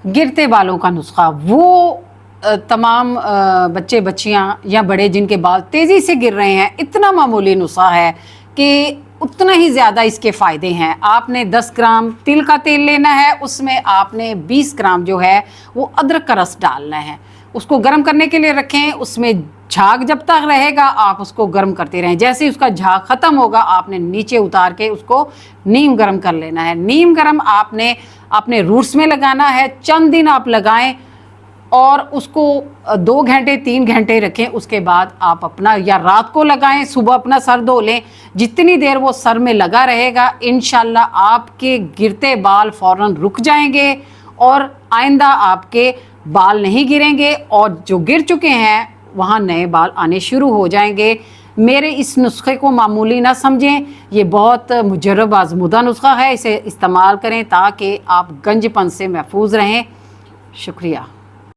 गिरते बालों का नुस्खा, वो तमाम बच्चे बच्चियां या बड़े जिनके बाल तेज़ी से गिर रहे हैं, इतना मामूली नुस्खा है कि उतना ही ज़्यादा इसके फ़ायदे हैं। आपने 10 ग्राम तिल का तेल लेना है, उसमें आपने 20 ग्राम जो है वो अदरक का रस डालना है। उसको गर्म करने के लिए रखें, उसमें झाग जब तक रहेगा आप उसको गर्म करते रहें। जैसे ही उसका झाग ख़त्म होगा आपने नीचे उतार के उसको नीम गर्म कर लेना है। नीम गर्म आपने अपने रूट्स में लगाना है, चंद दिन आप लगाएं और उसको 2 घंटे 3 घंटे रखें। उसके बाद आप अपना या रात को लगाएं, सुबह अपना सर धो लें। जितनी देर वो सर में लगा रहेगा इंशाल्लाह आपके गिरते बाल फ़ौरन रुक जाएंगे और आइंदा आपके बाल नहीं गिरेंगे और जो गिर चुके हैं वहाँ नए बाल आने शुरू हो जाएंगे। मेरे इस नुस्खे को मामूली ना समझें, ये बहुत मुजर्रब आज़मूदा नुस्खा है। इसे इस्तेमाल करें ताकि आप गंजपन से महफूज रहें। शुक्रिया।